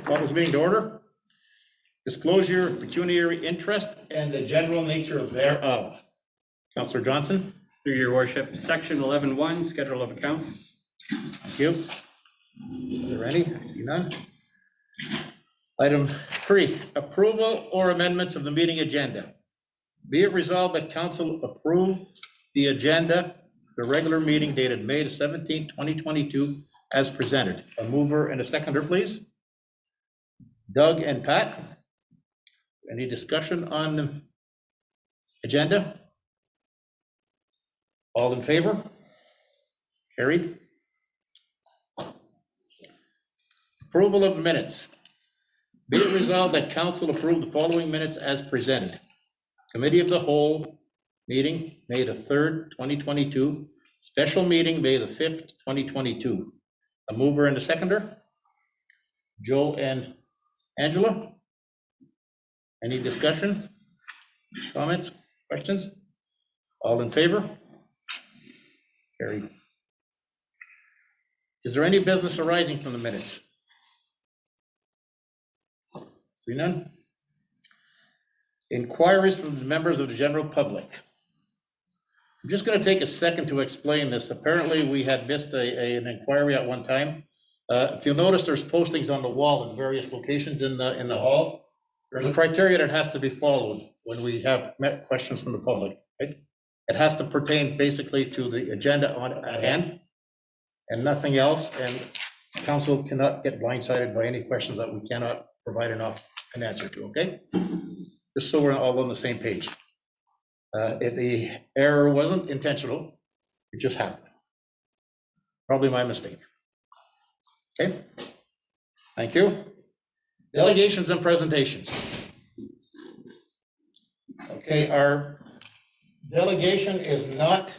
Call this meeting to order. Disclosure of pecuniary interest and the general nature thereof. Councillor Johnson. Through your worship, section 11.1, schedule of accounts. Thank you. Are there any? I see none. Item 3, approval or amendments of the meeting agenda. Be it resolved that council approve the agenda, the regular meeting dated May 17, 2022, as presented. A mover and a seconder, please. Doug and Pat. Any discussion on the agenda? All in favor? Carried. Approval of minutes. Be it resolved that council approve the following minutes as presented. Committee of the Whole meeting, May the 3rd, 2022. Special meeting, May the 5th, 2022. A mover and a seconder. Joe and Angela. Any discussion, comments, questions? All in favor? Carried. Is there any business arising from the minutes? See none? Inquiries from the members of the general public. I'm just going to take a second to explain this. Apparently, we had missed an inquiry at one time. If you'll notice, there's postings on the wall in various locations in the hall. There's a criteria that has to be followed when we have met questions from the public. Right? It has to pertain basically to the agenda at hand and nothing else. And council cannot get blindsided by any questions that we cannot provide an answer to. Okay, just so we're all on the same page. The error wasn't intentional; it just happened. Probably my mistake. Okay, thank you. Delegations and presentations. Okay, our delegation is not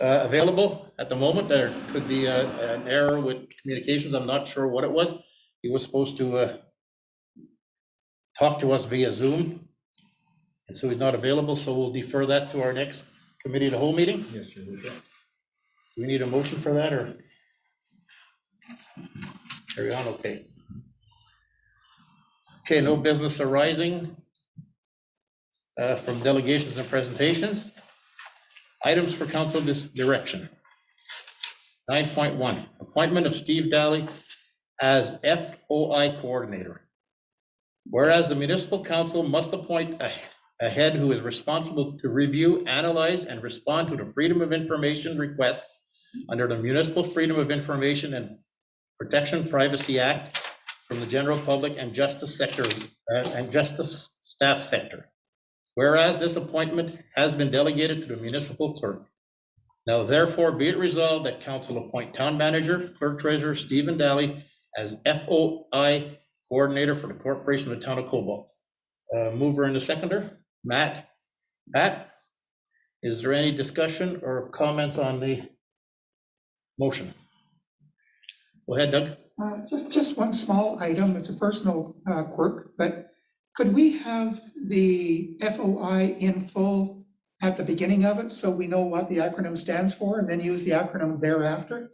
available at the moment. There could be an error with communications. I'm not sure what it was. He was supposed to talk to us via Zoom, and so he's not available, so we'll defer that to our next committee of the whole meeting. Yes, sir. Do we need a motion for that, or carry on? Okay. Okay, no business arising from delegations and presentations. Items for council direction. 9.1, appointment of Steve Daly as FOI coordinator. Whereas the municipal council must appoint a head who is responsible to review, analyze, and respond to the Freedom of Information requests under the Municipal Freedom of Information and Protection Privacy Act from the general public and justice sector and justice staff sector. Whereas this appointment has been delegated to the municipal clerk. Now therefore be it resolved that council appoint town manager, clerk treasurer Stephen Daly as FOI coordinator for the corporation of the town of Cobalt. Mover and a seconder, Matt. Pat, is there any discussion or comments on the motion? Go ahead, Doug. Just one small item. It's a personal quirk, but could we have the FOI in full at the beginning of it so we know what the acronym stands for and then use the acronym thereafter?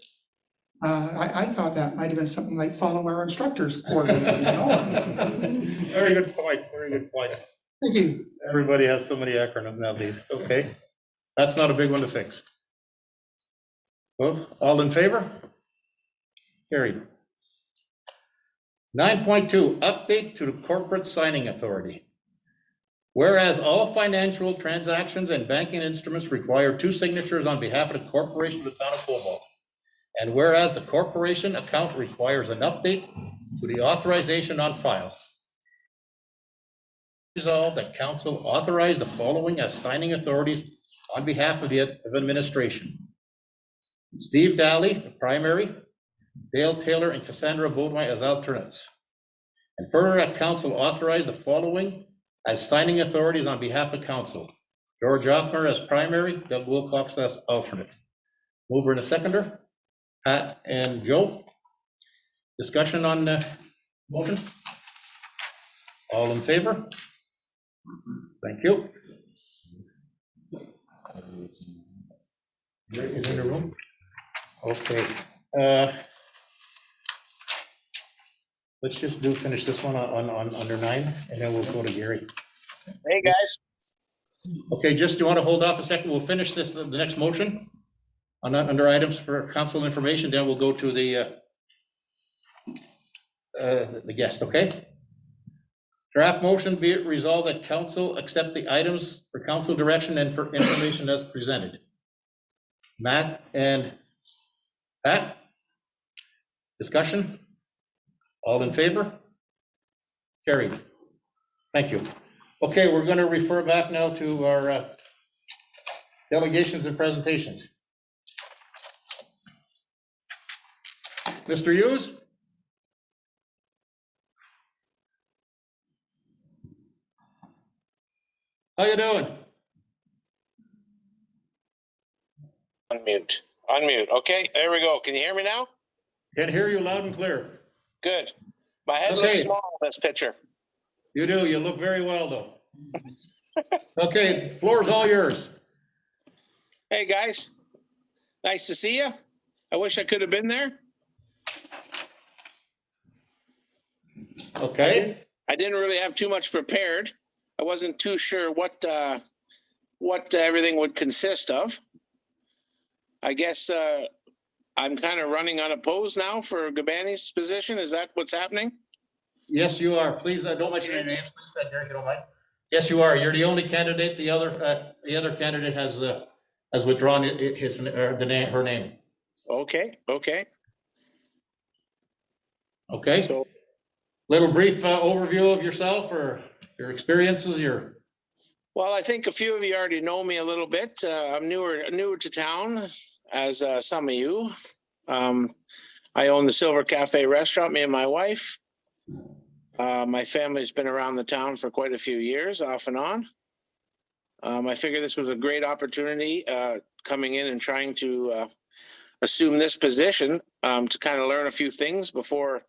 I thought that might have been something like follow our instructors coordinator. Very good point. Very good point. Thank you. Everybody has so many acronyms nowadays. Okay, that's not a big one to fix. Well, all in favor? Carried. 9.2, update to the corporate signing authority. Whereas all financial transactions and banking instruments require 2 signatures on behalf of the corporation of the town of Cobalt. And whereas the corporation account requires an update to the authorization on file. Resolved that council authorize the following as signing authorities on behalf of the administration. Steve Daly, the primary, Dale Taylor and Cassandra Baudouin as alternates. And further, that council authorize the following as signing authorities on behalf of council. George Offner as primary, Doug Wilcox as alternate. Mover and a seconder, Pat and Joe. Discussion on the motion? All in favor? Thank you. Is in the room? Okay. let's just finish this one on under 9, and then we'll go to Gary. Hey, guys. Okay, just, do you want to hold off a second? We'll finish this, the next motion on under items for council information, then we'll go to the guest, okay? Draft motion, be it resolved that council accept the items for council direction and for information as presented. Matt and Pat? Discussion? All in favor? Carried. Thank you. Okay, we're going to refer back now to our delegations and presentations. Mr. Hughes? How you doing? Unmute. Unmute. Okay, there we go. Can you hear me now? Can hear you loud and clear. Good. My head Okay. looks small in this picture. You do. You look very well, though. Okay, floor is all yours. Hey, guys. Nice to see you. I wish I could have been there. Okay. I didn't really have too much prepared. I wasn't too sure what everything would consist of. I guess I'm kind of running unopposed now for Gabani's position. Is that what's happening? Yes, you are. Please don't mention any names. Please say, Gary, if you don't mind. Yes, you are. You're the only candidate. The other candidate has withdrawn her name. Okay. Okay. Okay. So, Little brief overview of yourself or your experiences. well, I think a few of you already know me a little bit. I'm newer to town, as some of you. I own the Silver Cafe restaurant, me and my wife. My family's been around the town for quite a few years, off and on. I figured this was a great opportunity coming in and trying to assume this position to kind of learn a few things before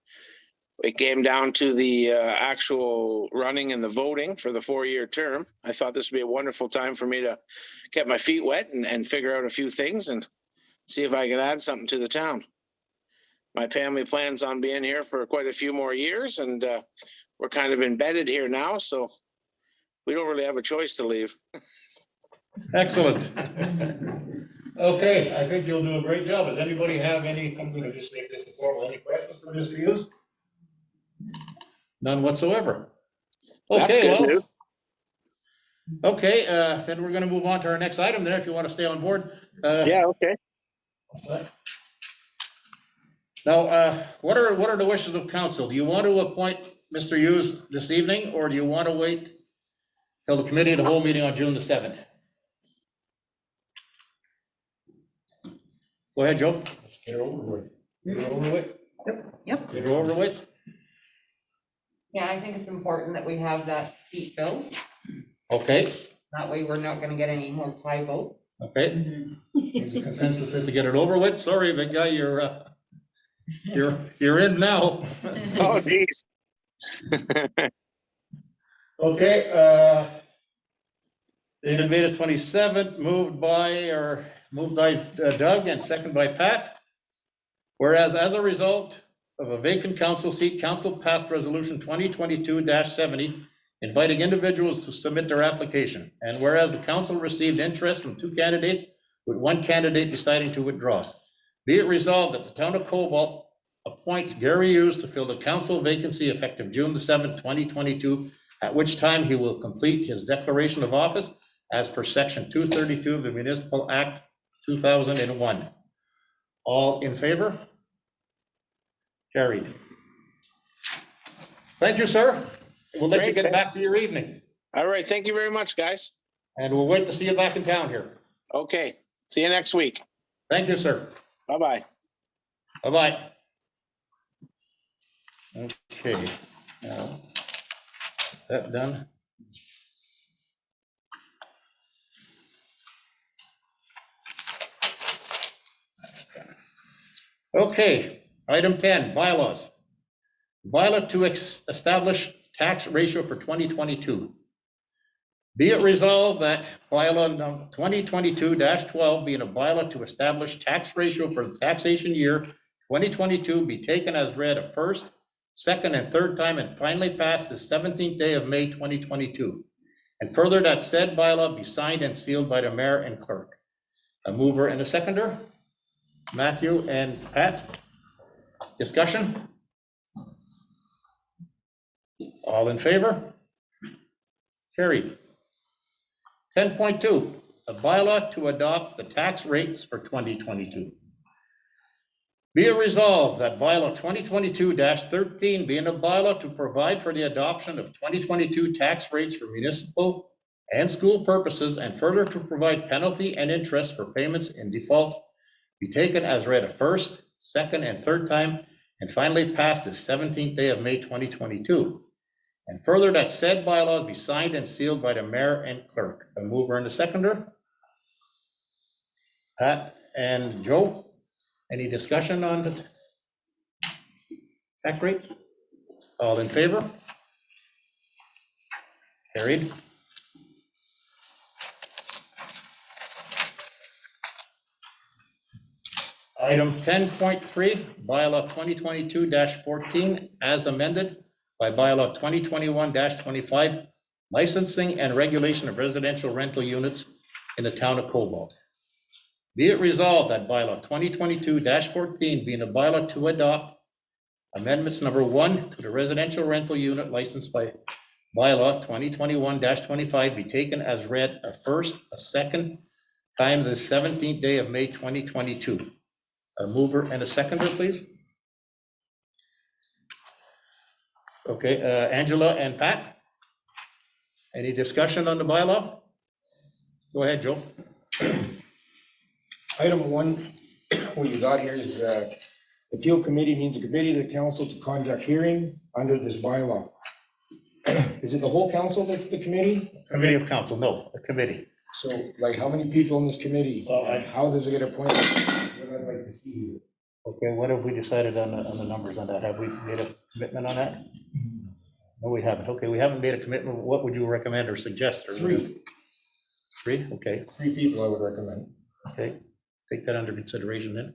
it came down to the actual running and the voting for the 4-year term. I thought this would be a wonderful time for me to get my feet wet and figure out a few things and see if I can add something to the town. My family plans on being here for quite a few more years, and we're kind of embedded here now, so we don't really have a choice to leave. Excellent. Okay, I think you'll do a great job. Does anybody have any, I'm going to just make this informal, any questions for Mr. Hughes? None whatsoever. That's Okay, good well, news. okay, then we're going to move on to our next item there, if you want to stay on board. Yeah, okay. Now, what are the wishes of council? Do you want to appoint Mr. Hughes this evening, or do you want to wait till the committee of the whole meeting on June the 7th? Go ahead, Joe. Let's get it over with. Get it over with. Yep. Get it over with. Yeah, I think it's important that we have that seat filled. Okay, That way we're not gonna get any more tie votes. okay. The consensus is to get it over with. Sorry, big guy, you're in now. Oh, geez. Okay, the innovative 27, moved by Doug and second by Pat. Whereas as a result of a vacant council seat, council passed resolution 2022-70, inviting individuals to submit their application. And whereas the council received interest from 2 candidates, with 1 candidate deciding to withdraw. Be it resolved that the town of Cobalt appoints Gary Hughes to fill the council vacancy effective June the 7th, 2022, at which time he will complete his declaration of office as per section 232 of the Municipal Act 2001. All in favor? Carried. Thank you, sir. We'll let you Great, get back to your evening, All right. Thank you very much, guys. and we'll wait to see you back in town here. Okay. See you next week. Thank you, sir. Bye-bye. Bye-bye. Okay, now, that done. That's done. Okay, item 10, bylaws. Bylaw to establish tax ratio for 2022. Be it resolved that bylaw number 2022-12 being a bylaw to establish tax ratio for the taxation year 2022 be taken as read a first, second and third time, and finally passed the 17th day of May 2022. And further, that said bylaw be signed and sealed by the mayor and clerk. A mover and a seconder, Matthew and Pat. Discussion? All in favor? Carried. 10.2, a bylaw to adopt the tax rates for 2022. Be it resolved that bylaw 2022-13 being a bylaw to provide for the adoption of 2022 tax rates for municipal and school purposes, and further to provide penalty and interest for payments in default, be taken as read a first, second, and third time, and finally passed the 17th day of May 2022. And further, that said bylaw be signed and sealed by the mayor and clerk. A mover and a seconder. Pat and Joe, any discussion on the tax rate? All in favor? Carried. Item 10.3, bylaw 2022-14, as amended by bylaw 2021-25, licensing and regulation of residential rental units in the town of Cobalt. Be it resolved that bylaw 2022-14 being a bylaw to adopt amendments number 1 to the residential rental unit licensed by bylaw 2021-25 be taken as read a first, a second time the 17th day of May 2022. A mover and a seconder, please. Okay, Angela and Pat, any discussion on the bylaw? Go ahead, Joe. Item 1, what you got here is appeal committee means a committee of the council to conduct hearing under this bylaw. Is it the whole council that's the committee? Committee of council, no, a committee. So like how many people in this committee? How does it get appointed? What I'd like to see here. Okay, what have we decided on the numbers on that? Have we made a commitment on that? No, we haven't. Okay, we haven't made a commitment. What would you recommend or suggest? Or 3. 3, okay, 3 people I would recommend. okay. Take that under consideration then.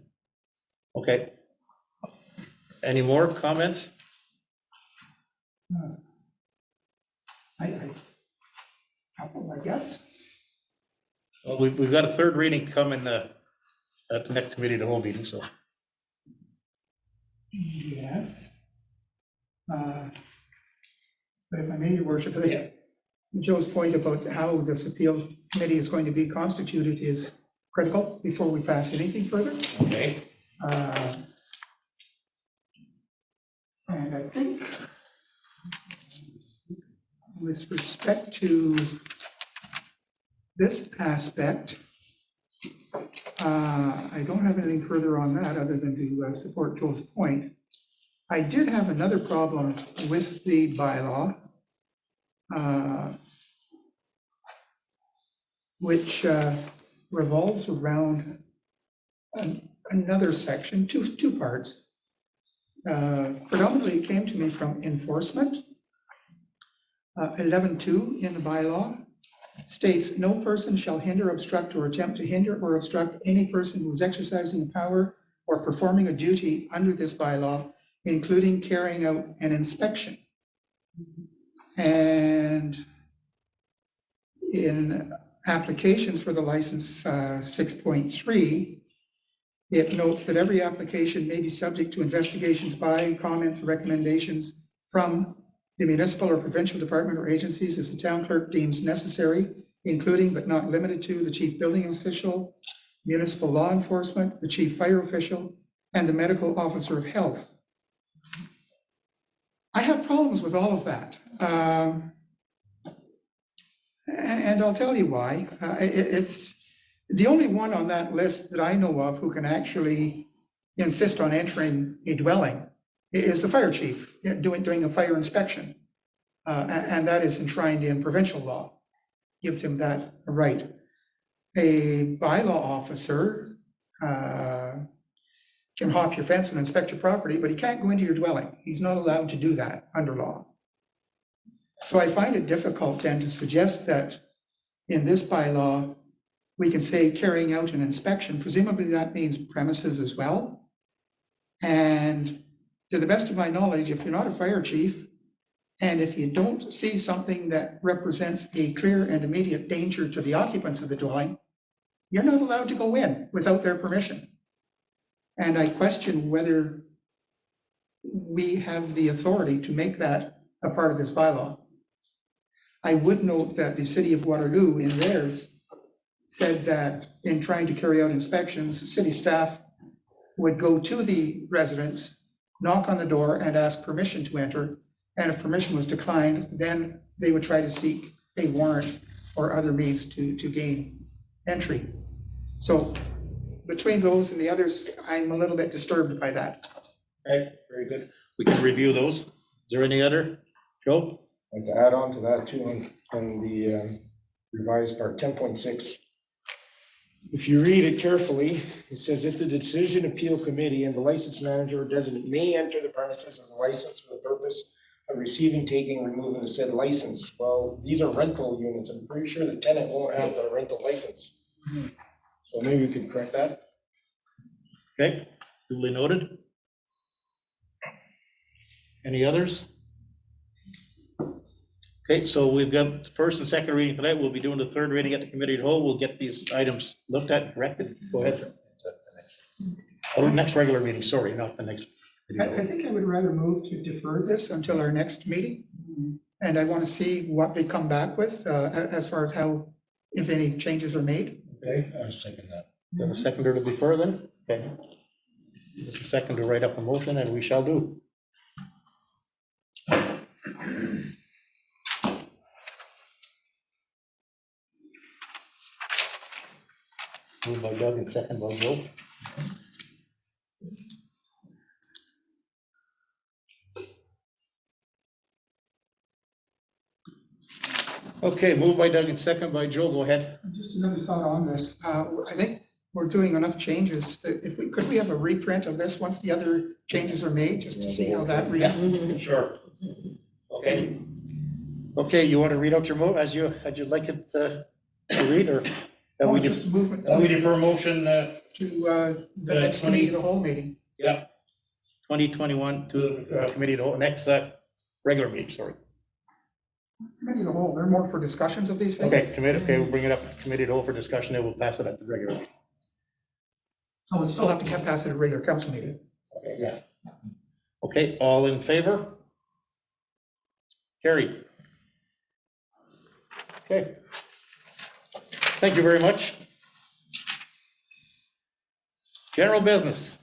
Okay. Any more comments? I guess. Well, we've got a third reading coming at the next committee, the whole meeting, so. Yes. But if I may, Your Worship, Joe's point about how this appeal committee is going to be constituted is critical before we pass anything further. Okay. And I think with respect to this aspect, I don't have anything further on that other than to support Joe's point. I did have another problem with the bylaw, which revolves around another section, two parts. Predominantly it came to me from enforcement. 11.2 in the bylaw states, no person shall hinder, obstruct, or attempt to hinder or obstruct any person who is exercising a power or performing a duty under this bylaw, including carrying out an inspection. And in applications for the license 6.3, it notes that every application may be subject to investigations by, comments, and recommendations from the municipal or provincial department or agencies as the town clerk deems necessary, including but not limited to the chief building official, municipal law enforcement, the chief fire official, and the medical officer of health. I have problems with all of that. And I'll tell you why. It's the only one on that list that I know of who can actually insist on entering a dwelling is the fire chief doing a fire inspection. And that is enshrined in provincial law, gives him that right. A bylaw officer can hop your fence and inspect your property, but he can't go into your dwelling. He's not allowed to do that under law. So I find it difficult then to suggest that in this bylaw, we can say carrying out an inspection. Presumably that means premises as well. And to the best of my knowledge, if you're not a fire chief, and if you don't see something that represents a clear and immediate danger to the occupants of the dwelling, you're not allowed to go in without their permission. And I question whether we have the authority to make that a part of this bylaw. I would note that the city of Waterloo in theirs said that in trying to carry out inspections, city staff would go to the residents, knock on the door and ask permission to enter. And if permission was declined, then they would try to seek a warrant or other means to gain entry. So between those and the others, I'm a little bit disturbed by that. Okay, very good. We can review those. Is there any other? Joe? And to add on to that too, on the revised part 10.6, if you read it carefully, it says if the decision appeal committee and the license manager or designate may enter the premises of the license for the purpose of receiving, taking, removing the said license. Well, these are rental units. I'm pretty sure the tenant won't have the rental license. So maybe we could correct that. Okay, duly noted. Any others? Okay, so we've got first and second reading tonight. We'll be doing the third reading at the committee of the whole. We'll get these items looked at and corrected. Go ahead. Oh, next regular meeting, sorry, not the next. I think I would rather move to defer this until our next meeting. And I want to see what they come back with as far as how, if any changes are made. Okay, I second that. Got a seconder to defer then? Okay. Just a second to write up a motion and we shall do. Moved by Doug and second by Joe. Okay, moved by Doug and second by Joe. Go ahead. Just another thought on this. I think we're doing enough changes that if we, could we have a reprint of this once the other changes are made, just to see how that reads? Sure. Okay. Okay, you want to read out your vote as you'd like it to read, or? Oh, just a movement. We defer motion To the next committee of the whole meeting. yeah, 2021 to committee of the whole, next regular meeting, sorry. Committee of the whole, they're more for discussions of these things. Okay, committee, okay, we'll bring it up to committee of the whole for discussion, then we'll pass it at the regular meeting. So we'll still have to pass it at a regular council meeting. Okay, yeah. Okay, all in favor? Carried. Okay. Thank you very much. General business.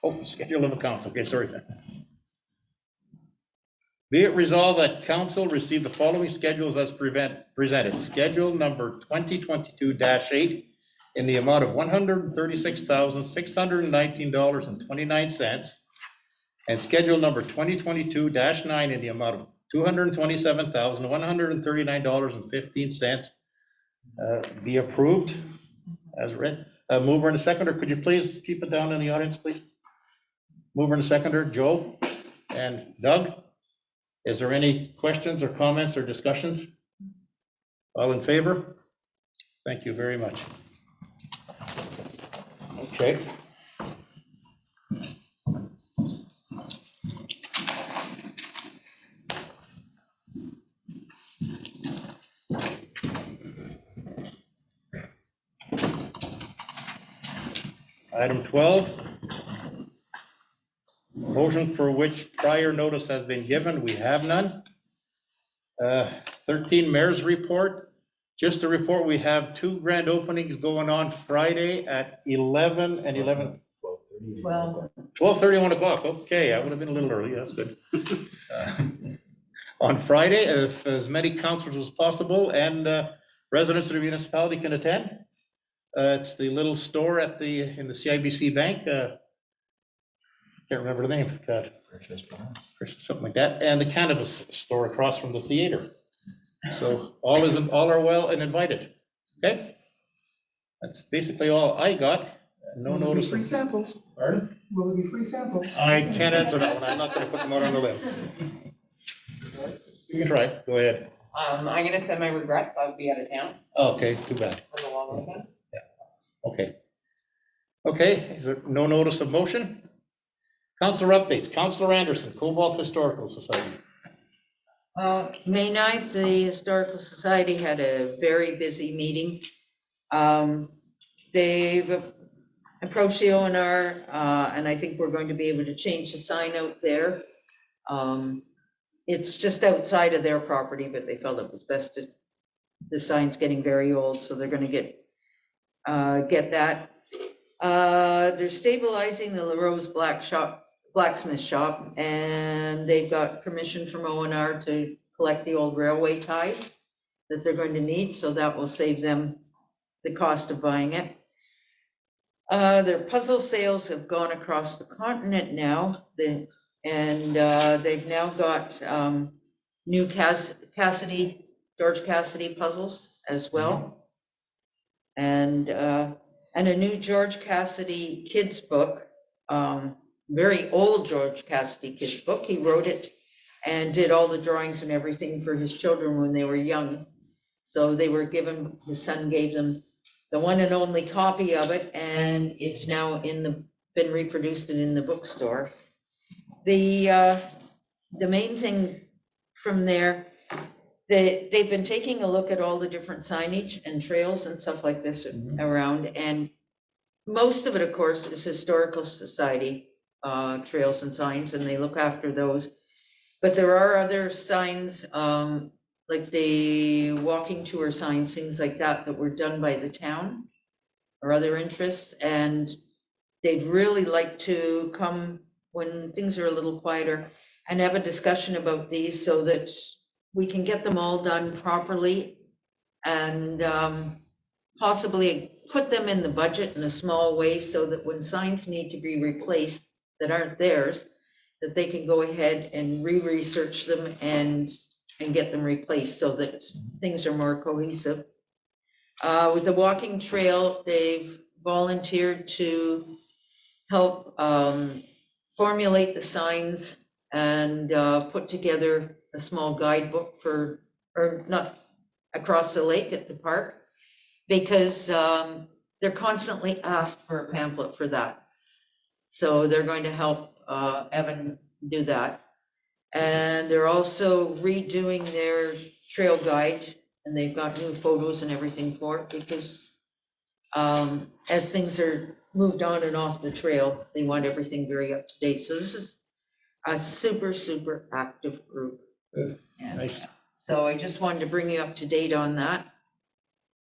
Oh, schedule of accounts. Okay, sorry. Be it resolved that council receive the following schedules as presented. Schedule number 2022-8 in the amount of $136,619.29, and schedule number 2022-9 in the amount of $227,139.15 be approved as read. Mover and a seconder, could you please keep it down in the audience, please? Mover and a seconder, Joe and Doug. Is there any questions or comments or discussions? All in favor? Thank you very much. Okay. Item 12, motion for which prior notice has been given. We have none. 13, mayor's report. Just to report, we have 2 grand openings going on Friday at 11 and 11. 12:30, 1 o'clock. Okay, I would have been a little early. That's good. On Friday, if as many councilors as possible and residents of the municipality can attend. It's the little store at in the CIBC Bank. Can't remember the name. God, something like that. And the cannabis store across from the theater. So all are well and invited. Okay, that's basically all I got. No notice. Free samples. Pardon? Will there be free samples? I can't answer that one. I'm not going to put them out on the limb. You can try. Go ahead. I'm gonna send my regrets. I'll be out of town Okay, it's too bad. for the long weekend. Okay. Okay, is there no notice of motion? Councilor updates, Councilor Anderson, Cobalt Historical Society. May 9th, the Historical Society had a very busy meeting. They've approached the ONR, and I think we're going to be able to change the sign out there. It's just outside of their property, but they felt it was best to, the sign's getting very old, so they're gonna get that. They're stabilizing the LaRose blacksmith shop, and they've got permission from ONR to collect the old railway ties that they're going to need, so that will save them the cost of buying it. Their puzzle sales have gone across the continent now, and they've now got new George Cassidy puzzles as well. And a new George Cassidy kids book, very old George Cassidy kids book. He wrote it and did all the drawings and everything for his children when they were young. So they were given, his son gave them the one and only copy of it, and it's now been reproduced and in the bookstore. The main thing from there, they've been taking a look at all the different signage and trails and stuff like this around, and most of it, of course, is Historical Society trails and signs, and they look after those. But there are other signs, like the walking tour signs, things like that, that were done by the town or other interests, and they'd really like to come when things are a little quieter and have a discussion about these so that we can get them all done properly and possibly put them in the budget in a small way so that when signs need to be replaced that aren't theirs, that they can go ahead and re-research them and get them replaced so that things are more cohesive. With the walking trail, they've volunteered to help formulate the signs and put together a small guidebook or not across the lake at the park, because they're constantly asked for a pamphlet for that. So they're going to help Evan do that. And they're also redoing their trail guide, and they've got new photos and everything for it, because as things are moved on and off the trail, they want everything very up to date. So this is a super, super active group. Nice. So I just wanted to bring you up to date on that.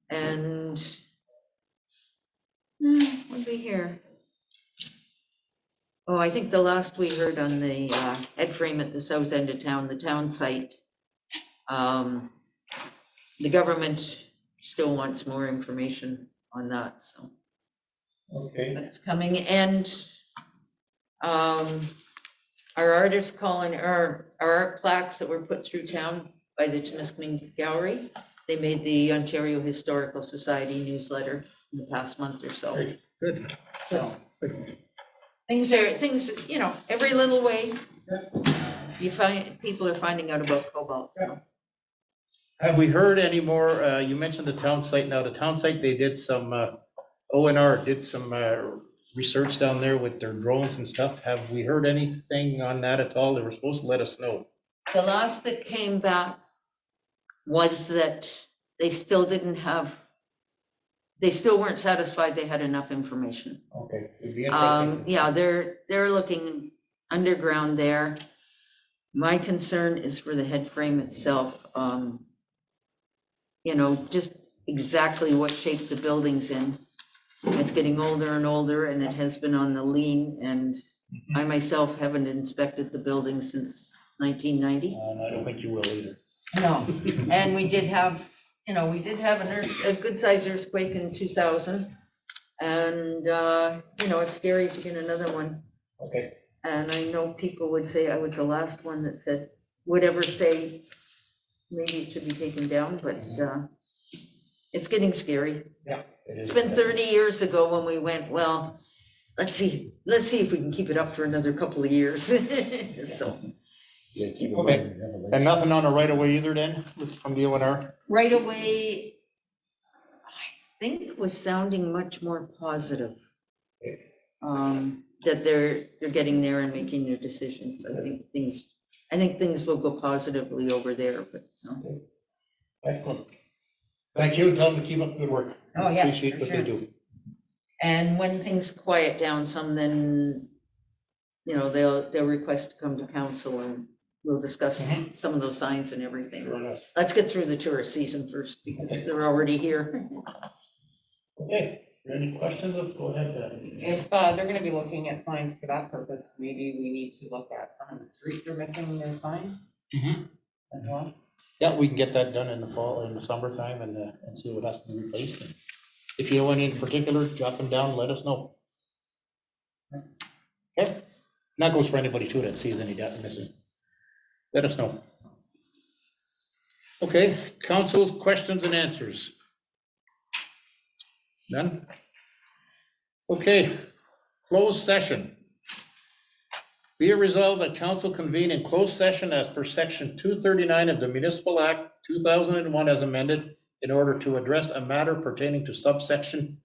And what we hear? Oh, I think the last we heard on the head frame at the south end of town, the town site, the government still wants more information on that, so Okay. that's coming. And our artist calling, our art plaques that were put through town by the Timiskaming Gallery, they made the Ontario Historical Society newsletter in the past month or so. Very good. So things, you know, every little way you find, people are finding out about Cobalt. So. Have we heard any more? You mentioned the town site. Now, the town site, they did some, ONR did some research down there with their drones and stuff. Have we heard anything on that at all? They were supposed to let us know. The last that came back was that they still didn't have, they still weren't satisfied they had enough information. Okay, it'd be interesting. Yeah, they're looking underground there. My concern is for the head frame itself. You know, just exactly what shape the building's in. It's getting older and older, and it has been on the lean, and I myself haven't inspected the building since 1990. I don't think you will either. No, and we did have, you know, a good sized earthquake in 2000, and, you know, it's scary to get another one. Okay. And I know people would say I was the last one that said, would ever say, maybe it should be taken down, but it's getting scary. Yeah. It's been 30 years ago when we went, well, let's see if we can keep it up for another couple of years. So. Okay. And nothing on the right of way either then, from the ONR? Right away, I think was sounding much more positive. that they're getting there and making their decisions. I think things will go positively over there, but, no. Excellent. Thank you. Tell them to keep up the good work. Oh, yes, Appreciate for what they sure. do. And when things quiet down some, then, you know, they'll request to come to council and we'll discuss some of those signs and everything. Fair enough. Let's get through the tourist season first because they're already here. Okay, any questions? Go ahead. If they're gonna be looking at signs for that purpose, maybe we need to look at some of the streets are missing their signs as well. Yeah, we can get that done in the fall, in the summertime, and see what has to be replaced. And if you know any in particular, jot them down, let us know. Okay, and that goes for anybody too that sees any data missing. Let us know. Okay, council's questions and answers. None? Okay, closed session. Be it resolved that council convene in closed session as per section 239 of the Municipal Act 2001 as amended in order to address a matter pertaining to subsection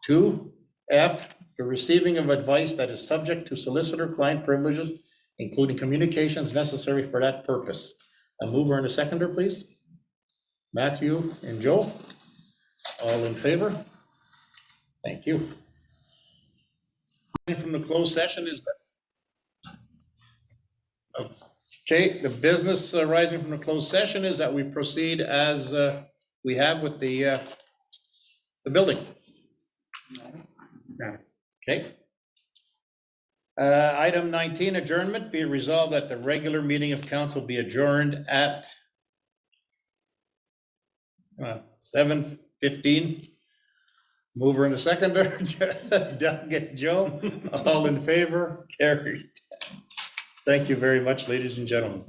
2F, the receiving of advice that is subject to solicitor-client privileges, including communications necessary for that purpose. A mover and a seconder, please. Matthew and Joe, all in favor? Thank you. From the closed session is that. Okay, the business arising from the closed session is that we proceed as we have with the building. Okay. Item 19, adjournment. Be it resolved that the regular meeting of council be adjourned at 7:15. Mover and a seconder, Doug and Joe, all in favor, carried. Thank you very much, ladies and gentlemen.